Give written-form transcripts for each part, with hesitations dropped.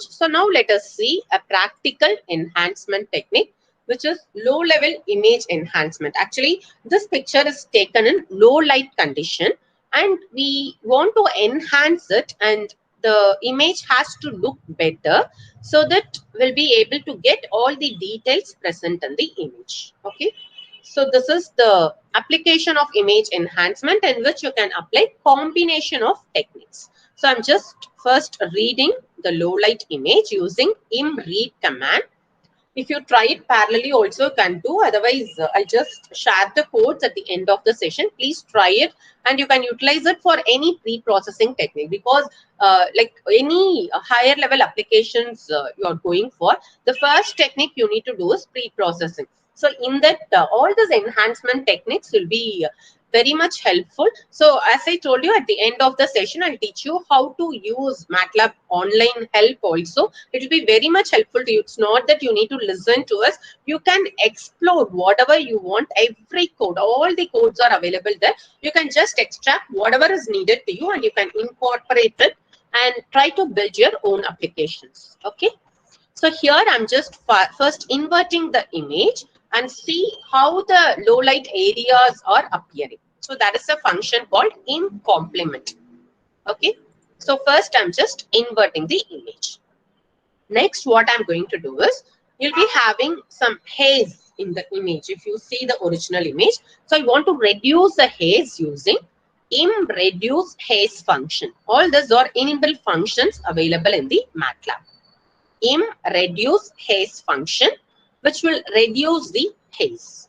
approach. So now let us see a practical enhancement technique, which is low level image enhancement. Actually, this picture is taken in low light condition and we want to enhance it, and the image has to look better so that we'll be able to get all the details present in the image. Okay. So this is the application of image enhancement in which you can apply combination of techniques. So I'm just first reading the low light image using imread command. If you try it parallelly also can do, otherwise I'll just share the codes at the end of the session. Please try it and you can utilize it for any pre-processing technique, because like any higher level applications you're going for, the first technique you need to do is pre-processing. So in that all these enhancement techniques will be very much helpful. So as I told you, at the end of the session, I'll teach you how to use MATLAB online help also. It will be very much helpful to you. It's not that you need to listen to us. You can explore whatever you want. Every code, all the codes are available there. You can just extract whatever is needed to you and you can incorporate it and try to build your own applications. Okay. So here I'm just first inverting the image and see how the low light areas are appearing. So that is a function called in complement. Okay. So first I'm just inverting the image. Next, what I'm going to do is, you'll be having some haze in the image if you see the original image. So I want to reduce the haze using imReduce haze function. All these are inbuilt functions available in the MATLAB. imReduce haze function, which will reduce the haze.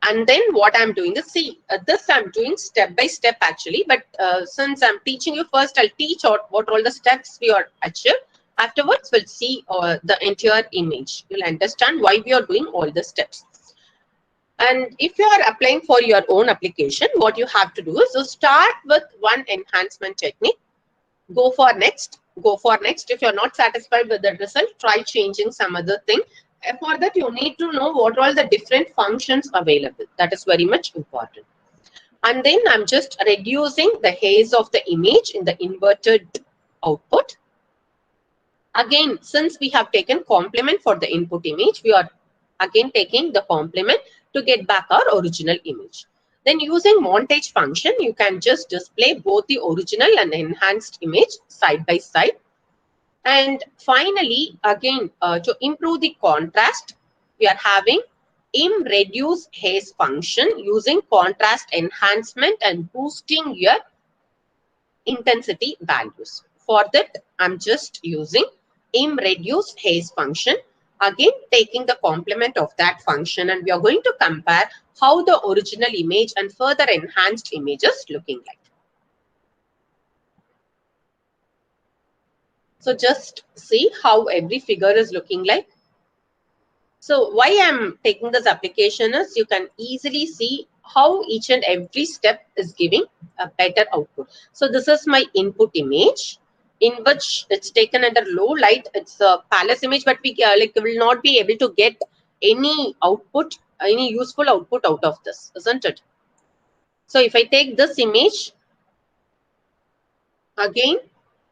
And then what I'm doing is, see, this I'm doing step by step actually, but since I'm teaching you first, I'll teach out what all the steps we are achieved. Afterwards, we'll see the entire image. You'll understand why we are doing all the steps. And if you are applying for your own application, what you have to do is to start with one enhancement technique, go for next, go for next. If you're not satisfied with the result, try changing some other thing. For that, you need to know what are all the different functions available. That is very much important. And then I'm just reducing the haze of the image in the inverted output. Again, since we have taken complement for the input image, we are again taking the complement to get back our original image. Then using montage function, you can just display both the original and enhanced image side by side. And finally, again, to improve the contrast, we are having imReduce haze function using contrast enhancement and boosting your intensity values. For that, I'm just using imReduce haze function, again taking the complement of that function, and we are going to compare how the original image and further enhanced images looking like. So just see how every figure is looking like. So why I'm taking this application is you can easily see how each and every step is giving a better output. So this is my input image, in which it's taken under low light. It's a palace image, but we will not be able to get any output, any useful output out of this, isn't it? So if I take this image again,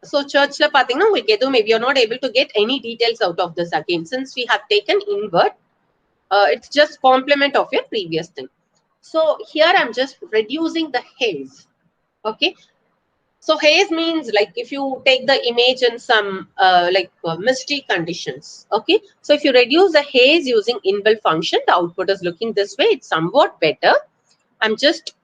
so church la pathina we get maybe you're not able to get any details out of this again, since we have taken invert. It's just complement of your previous thing. So here I'm just reducing the haze. Okay. So haze means like if you take the image in some misty conditions. Okay. So if you reduce the haze using inbuilt function, the output is looking this way. It's somewhat better. I'm just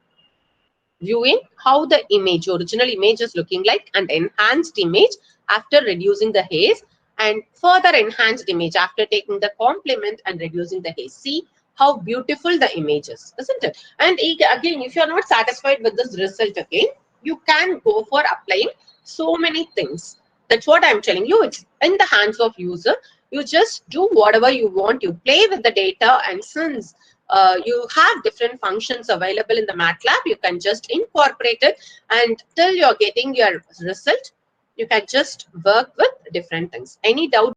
viewing how the image, original image is looking like, and enhanced image after reducing the haze, and further enhanced image after taking the complement and reducing the haze. See how beautiful the image is, isn't it? And again, if you're not satisfied with this result again, you can go for applying so many things. That's what I'm telling you. It's in the hands of user. You just do whatever you want. You play with the data, and since you have different functions available in the MATLAB, you can just incorporate it, and till you're getting your result, you can just work with different things. Any doubt?